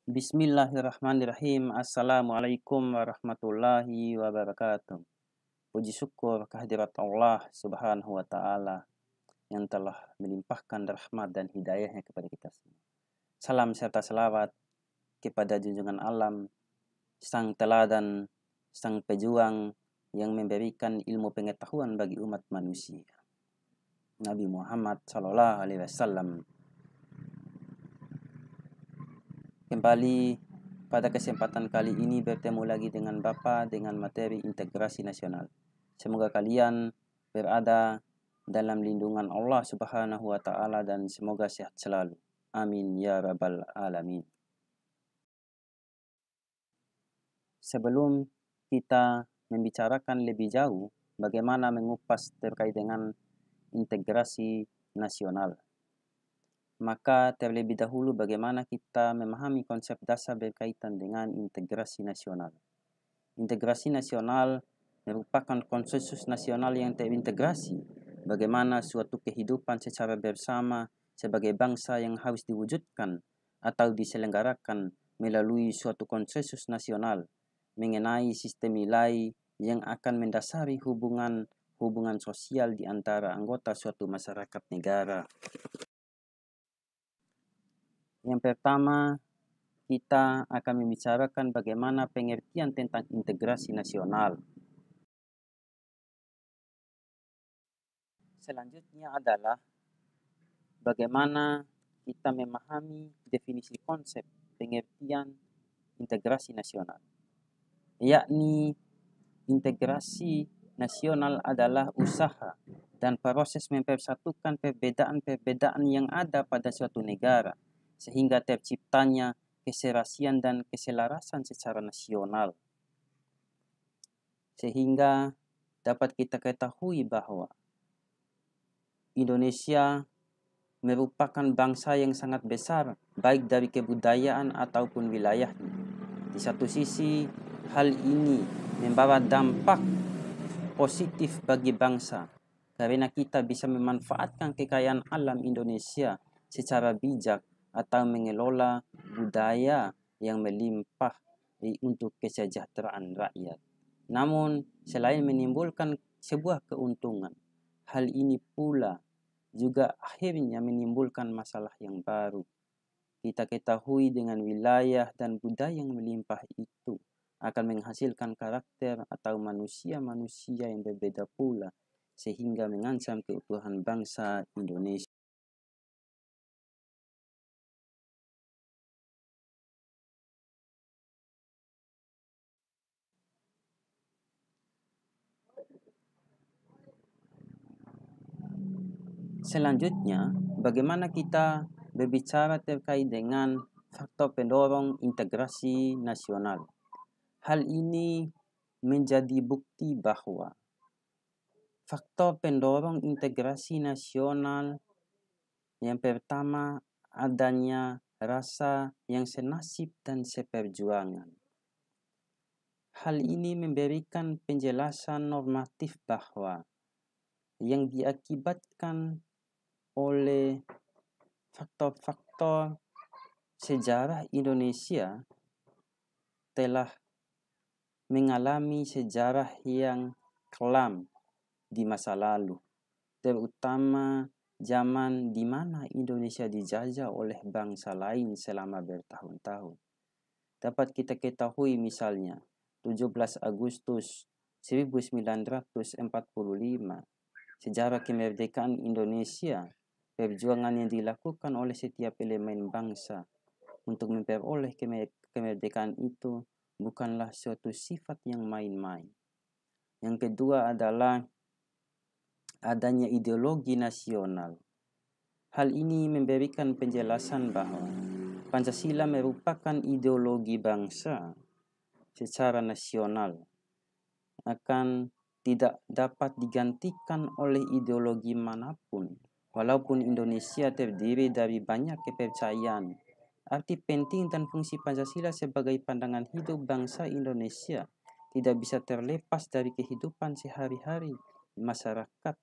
Bismillahirrahmanirrahim. Assalamualaikum warahmatullahi wabarakatuh. Puji syukur kehadirat Allah Subhanahu wa Ta'ala yang telah melimpahkan rahmat dan hidayahnya kepada kita semua. Salam serta selawat kepada junjungan alam, sang teladan, sang pejuang yang memberikan ilmu pengetahuan bagi umat manusia, Nabi Muhammad Sallallahu Alaihi Wasallam. Kembali pada kesempatan kali ini bertemu lagi dengan Bapak dengan materi integrasi nasional. Semoga kalian berada dalam lindungan Allah Subhanahu wa Ta'ala dan semoga sehat selalu. Amin ya rabbal alamin. Sebelum kita membicarakan lebih jauh bagaimana mengupas terkait dengan integrasi nasional, maka terlebih dahulu bagaimana kita memahami konsep dasar berkaitan dengan integrasi nasional. Integrasi nasional merupakan konsensus nasional yang terintegrasi bagaimana suatu kehidupan secara bersama sebagai bangsa yang harus diwujudkan atau diselenggarakan melalui suatu konsensus nasional mengenai sistem nilai yang akan mendasari hubungan sosial di antara anggota suatu masyarakat negara. Yang pertama, kita akan membicarakan bagaimana pengertian tentang integrasi nasional. Selanjutnya adalah bagaimana kita memahami definisi konsep pengertian integrasi nasional. Yakni integrasi nasional adalah usaha dan proses mempersatukan perbedaan-perbedaan yang ada pada suatu negara sehingga terciptanya keserasian dan keselarasan secara nasional. Sehingga dapat kita ketahui bahwa Indonesia merupakan bangsa yang sangat besar baik dari kebudayaan ataupun wilayahnya. Di satu sisi, hal ini membawa dampak positif bagi bangsa karena kita bisa memanfaatkan kekayaan alam Indonesia secara bijak atau mengelola budaya yang melimpah untuk kesejahteraan rakyat. Namun, selain menimbulkan sebuah keuntungan, hal ini pula juga akhirnya menimbulkan masalah yang baru. Kita ketahui dengan wilayah dan budaya yang melimpah itu akan menghasilkan karakter atau manusia-manusia yang berbeda pula sehingga mengancam keutuhan bangsa Indonesia. Selanjutnya, bagaimana kita berbicara terkait dengan faktor pendorong integrasi nasional. Hal ini menjadi bukti bahwa faktor pendorong integrasi nasional yang pertama adanya rasa yang senasib dan seperjuangan. Hal ini memberikan penjelasan normatif bahwa yang diakibatkan oleh faktor-faktor sejarah Indonesia telah mengalami sejarah yang kelam di masa lalu, terutama zaman di mana Indonesia dijajah oleh bangsa lain selama bertahun-tahun. Dapat kita ketahui misalnya 17 Agustus 1945, sejarah kemerdekaan Indonesia, perjuangan yang dilakukan oleh setiap elemen bangsa untuk memperoleh kemerdekaan itu bukanlah suatu sifat yang main-main. Yang kedua adalah adanya ideologi nasional. Hal ini memberikan penjelasan bahwa Pancasila merupakan ideologi bangsa secara nasional, akan tidak dapat digantikan oleh ideologi manapun. Walaupun Indonesia terdiri dari banyak kepercayaan, arti penting dan fungsi Pancasila sebagai pandangan hidup bangsa Indonesia tidak bisa terlepas dari kehidupan sehari-hari masyarakat.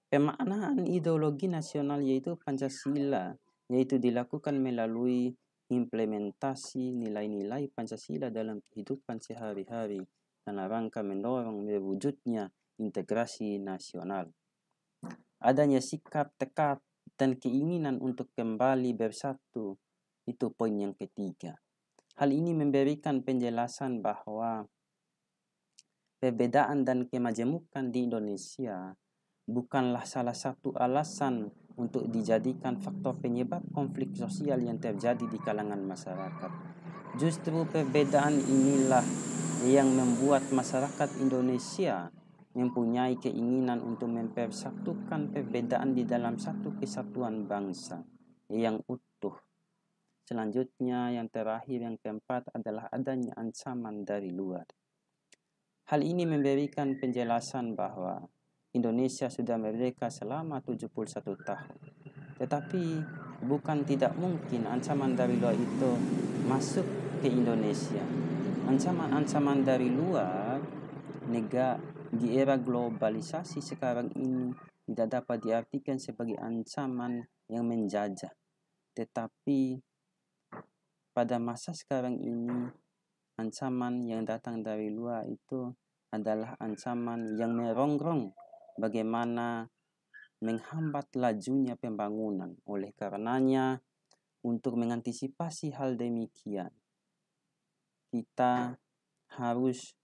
Pemaknaan ideologi nasional yaitu Pancasila, yaitu dilakukan melalui mengimplementasi nilai-nilai Pancasila dalam kehidupan sehari-hari dalam rangka mendorong mewujudnya integrasi nasional. Adanya sikap tekad dan keinginan untuk kembali bersatu, itu poin yang ketiga. Hal ini memberikan penjelasan bahwa perbedaan dan kemajemukan di Indonesia bukanlah salah satu alasan untuk dijadikan faktor penyebab konflik sosial yang terjadi di kalangan masyarakat. Justru perbedaan inilah yang membuat masyarakat Indonesia mempunyai keinginan untuk mempersatukan perbedaan di dalam satu kesatuan bangsa yang utuh. Selanjutnya, yang terakhir, yang keempat adalah adanya ancaman dari luar. Hal ini memberikan penjelasan bahwa Indonesia sudah merdeka selama 71 tahun. Tetapi bukan tidak mungkin ancaman dari luar itu masuk ke Indonesia. Ancaman-ancaman dari luar di era globalisasi sekarang ini tidak dapat diartikan sebagai ancaman yang menjajah. Tetapi pada masa sekarang ini, ancaman yang datang dari luar itu adalah ancaman yang merongrong bagaimana menghambat lajunya pembangunan. Oleh karenanya, untuk mengantisipasi hal demikian, kita harus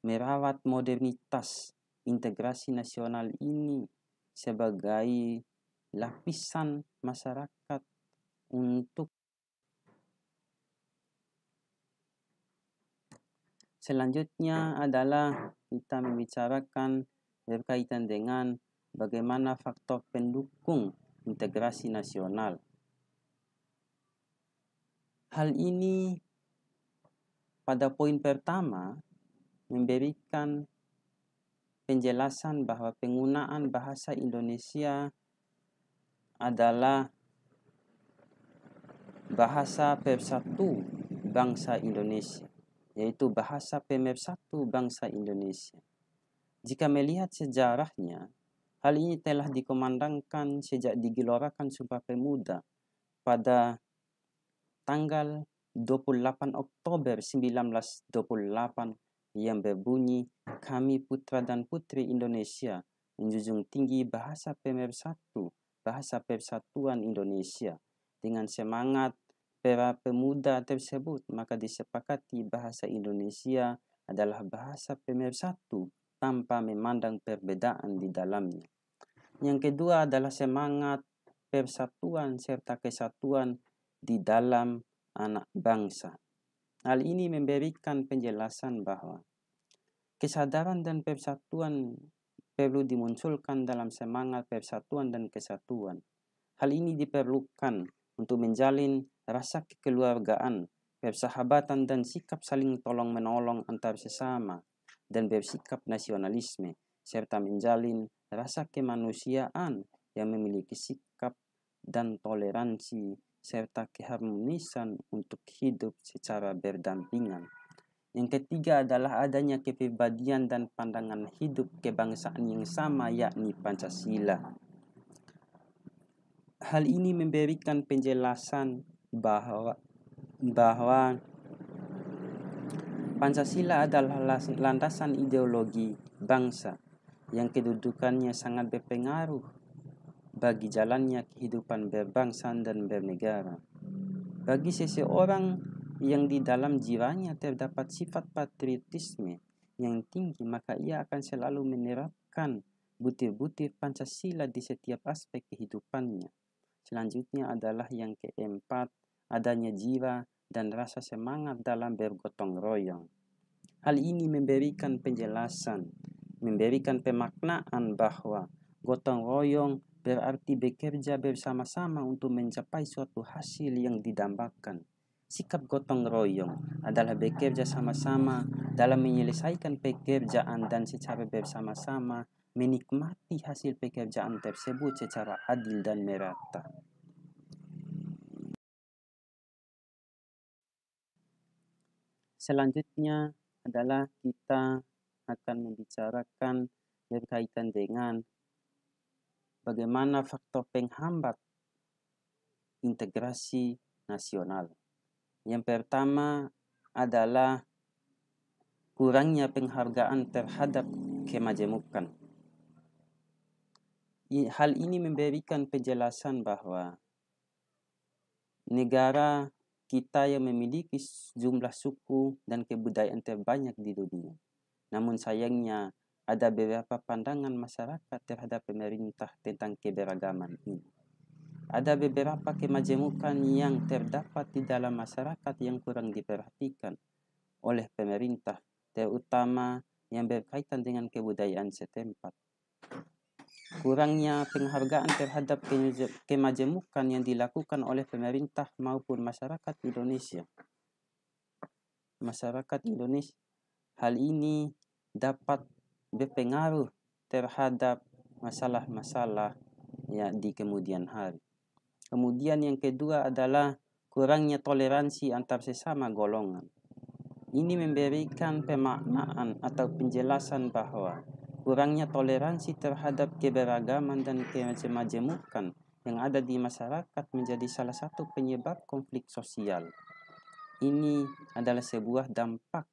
merawat modernitas integrasi nasional ini sebagai lapisan masyarakat untuk selanjutnya adalah kita membicarakan berkaitan dengan bagaimana faktor pendukung integrasi nasional. Hal ini pada poin pertama memberikan penjelasan bahwa penggunaan bahasa Indonesia adalah bahasa pemersatu bangsa Indonesia, yaitu bahasa pemersatu bangsa Indonesia. Jika melihat sejarahnya, hal ini telah dikumandangkan sejak digelorkan Sumpah Pemuda pada tanggal 28 Oktober 1928 yang berbunyi, "Kami putra dan putri Indonesia menjunjung tinggi bahasa pemersatu, bahasa persatuan Indonesia." Dengan semangat para pemuda tersebut, maka disepakati bahasa Indonesia adalah bahasa pemersatu tanpa memandang perbedaan di dalamnya. Yang kedua adalah semangat persatuan serta kesatuan di dalam anak bangsa. Hal ini memberikan penjelasan bahwa kesadaran dan persatuan perlu dimunculkan dalam semangat persatuan dan kesatuan. Hal ini diperlukan untuk menjalin rasa kekeluargaan, persahabatan dan sikap saling tolong-menolong antar sesama, dan bersikap nasionalisme, serta menjalin rasa kemanusiaan yang memiliki sikap dan toleransi, serta keharmonisan untuk hidup secara berdampingan. Yang ketiga adalah adanya kepribadian dan pandangan hidup kebangsaan yang sama, yakni Pancasila. Hal ini memberikan penjelasan bahwa Pancasila adalah landasan ideologi bangsa yang kedudukannya sangat berpengaruh bagi jalannya kehidupan berbangsa dan bernegara. Bagi seseorang yang di dalam jiwanya terdapat sifat patriotisme yang tinggi, maka ia akan selalu menerapkan butir-butir Pancasila di setiap aspek kehidupannya. Selanjutnya adalah yang keempat, adanya jiwa dan rasa semangat dalam bergotong royong. Hal ini memberikan penjelasan, memberikan pemaknaan bahwa gotong royong berarti bekerja bersama-sama untuk mencapai suatu hasil yang didambakan. Sikap gotong royong adalah bekerja sama-sama dalam menyelesaikan pekerjaan dan secara bersama-sama menikmati hasil pekerjaan tersebut secara adil dan merata. Selanjutnya adalah kita akan membicarakan berkaitan dengan bagaimana faktor penghambat integrasi nasional. Yang pertama adalah kurangnya penghargaan terhadap kemajemukan. Hal ini memberikan penjelasan bahwa negara kita yang memiliki jumlah suku dan kebudayaan terbanyak di dunia. Namun sayangnya ada beberapa pandangan masyarakat terhadap pemerintah tentang keberagaman ini. Ada beberapa kemajemukan yang terdapat di dalam masyarakat yang kurang diperhatikan oleh pemerintah, terutama yang berkaitan dengan kebudayaan setempat. Kurangnya penghargaan terhadap kemajemukan yang dilakukan oleh pemerintah maupun masyarakat Indonesia. Hal ini dapat berpengaruh terhadap masalah-masalah di kemudian hari. Kemudian yang kedua adalah kurangnya toleransi antar sesama golongan. Ini memberikan pemaknaan atau penjelasan bahwa kurangnya toleransi terhadap keberagaman dan kemajemukan yang ada di masyarakat menjadi salah satu penyebab konflik sosial. Ini adalah sebuah dampak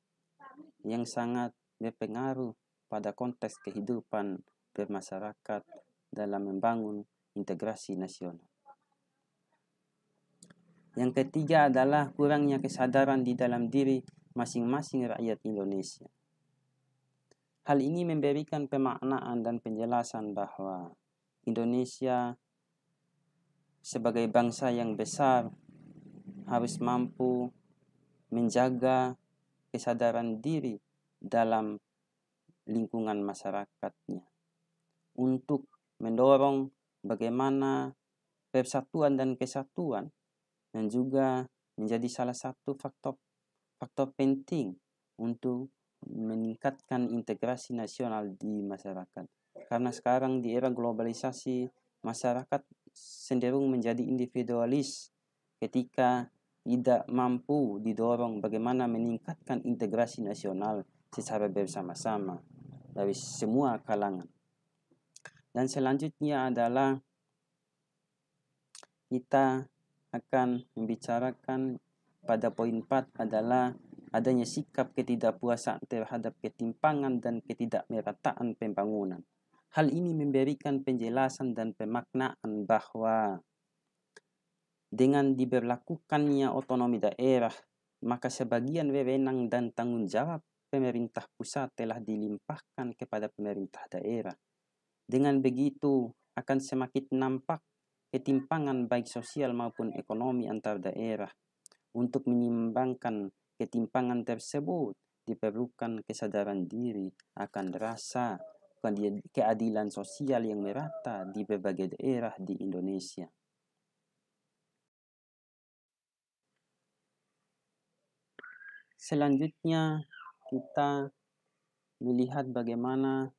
yang sangat berpengaruh pada konteks kehidupan bermasyarakat dalam membangun integrasi nasional. Yang ketiga adalah kurangnya kesadaran di dalam diri masing-masing rakyat Indonesia. Hal ini memberikan pemaknaan dan penjelasan bahwa Indonesia sebagai bangsa yang besar harus mampu menjaga kesadaran diri dalam lingkungan masyarakatnya untuk mendorong bagaimana persatuan dan kesatuan dan juga menjadi salah satu faktor penting untuk meningkatkan integrasi nasional di masyarakat. Karena sekarang di era globalisasi, masyarakat cenderung menjadi individualis ketika tidak mampu didorong bagaimana meningkatkan integrasi nasional secara bersama-sama dari semua kalangan. Dan selanjutnya adalah kita akan membicarakan pada poin 4 adalah adanya sikap ketidakpuasan terhadap ketimpangan dan ketidakmerataan pembangunan. Hal ini memberikan penjelasan dan pemaknaan bahwa dengan diberlakukannya otonomi daerah, maka sebagian wewenang dan tanggung jawab pemerintah pusat telah dilimpahkan kepada pemerintah daerah. Dengan begitu akan semakin nampak ketimpangan baik sosial maupun ekonomi antar daerah. Untuk menyimbangkan ketimpangan tersebut, diperlukan kesadaran diri akan rasa keadilan sosial yang merata di berbagai daerah di Indonesia. Selanjutnya kita melihat bagaimana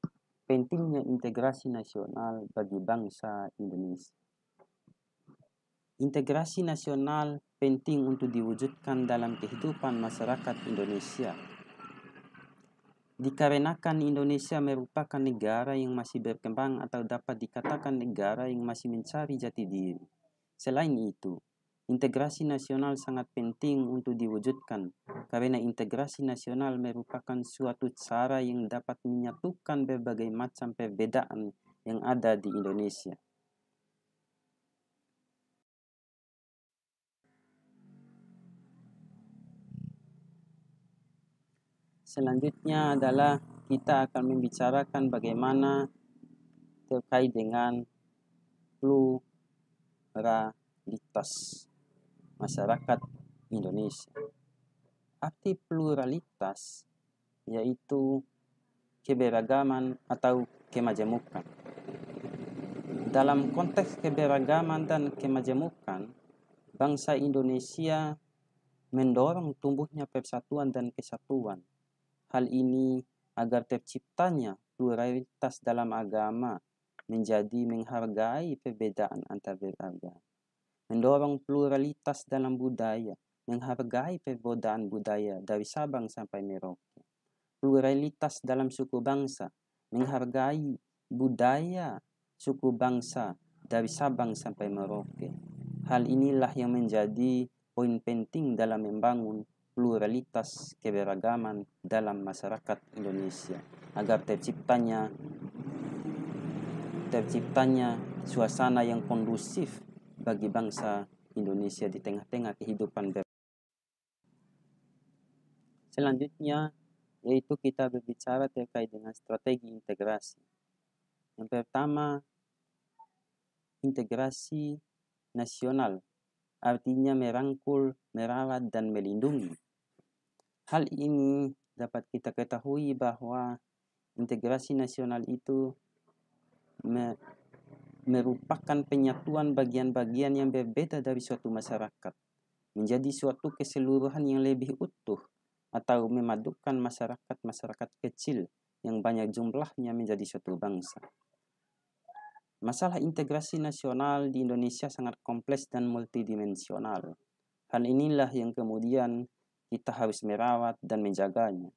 pentingnya integrasi nasional bagi bangsa Indonesia. Integrasi nasional penting untuk diwujudkan dalam kehidupan masyarakat Indonesia. Dikarenakan Indonesia merupakan negara yang masih berkembang atau dapat dikatakan negara yang masih mencari jati diri. Selain itu, integrasi nasional sangat penting untuk diwujudkan karena integrasi nasional merupakan suatu cara yang dapat menyatukan berbagai macam perbedaan yang ada di Indonesia. Selanjutnya adalah kita akan membicarakan bagaimana terkait dengan pluralitas masyarakat Indonesia. Arti pluralitas yaitu keberagaman atau kemajemukan. Dalam konteks keberagaman dan kemajemukan, bangsa Indonesia mendorong tumbuhnya persatuan dan kesatuan. Hal ini agar terciptanya pluralitas dalam agama menjadi menghargai perbedaan antar beragama. Mendorong pluralitas dalam budaya, menghargai perbedaan budaya dari Sabang sampai Merauke. Pluralitas dalam suku bangsa, menghargai budaya suku bangsa dari Sabang sampai Merauke. Hal inilah yang menjadi poin penting dalam membangun pluralitas keberagaman dalam masyarakat Indonesia agar terciptanya suasana yang kondusif bagi bangsa Indonesia di tengah-tengah kehidupan Selanjutnya yaitu kita berbicara terkait dengan strategi integrasi. Yang pertama, integrasi nasional, artinya merangkul, merawat, dan melindungi. Hal ini dapat kita ketahui bahwa integrasi nasional itu merupakan penyatuan bagian-bagian yang berbeda dari suatu masyarakat menjadi suatu keseluruhan yang lebih utuh atau memadukan masyarakat kecil yang banyak jumlahnya menjadi suatu bangsa. Masalah integrasi nasional di Indonesia sangat kompleks dan multidimensional. Hal inilah yang kemudian kita harus merawat dan menjaganya.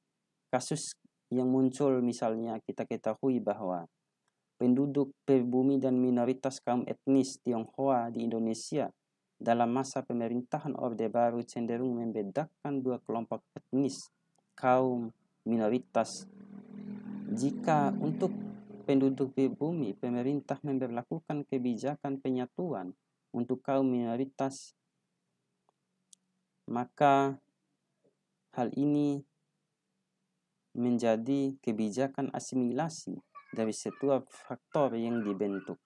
Kasus yang muncul misalnya kita ketahui bahwa penduduk pribumi dan minoritas kaum etnis Tionghoa di Indonesia dalam masa pemerintahan Orde Baru cenderung membedakan dua kelompok etnis, kaum minoritas. Jika untuk penduduk pribumi, pemerintah memberlakukan kebijakan penyatuan untuk kaum minoritas, maka hal ini menjadi kebijakan asimilasi dari setiap faktor yang dibentuk.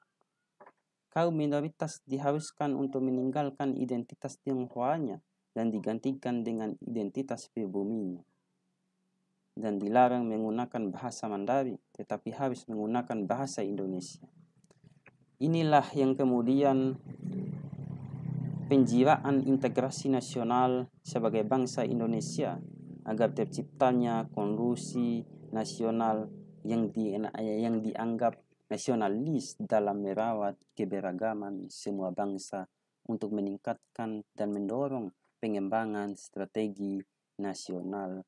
Kaum minoritas diharuskan untuk meninggalkan identitas Tionghoanya dan digantikan dengan identitas pribuminya. Dan dilarang menggunakan bahasa Mandarin, tetapi harus menggunakan bahasa Indonesia. Inilah yang kemudian penjiwaan integrasi nasional sebagai bangsa Indonesia agar terciptanya kondisi nasional yang dianggap nasionalis dalam merawat keberagaman semua bangsa untuk meningkatkan dan mendorong pengembangan strategi nasional.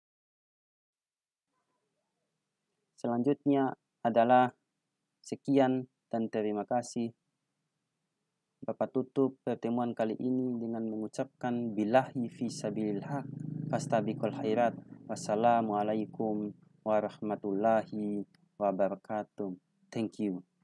Selanjutnya adalah sekian dan terima kasih. Bapak tutup pertemuan kali ini dengan mengucapkan billahi fi sabilil haq fastabiqul khairat. Wassalamualaikum warahmatullahi wabarakatuh. Thank you.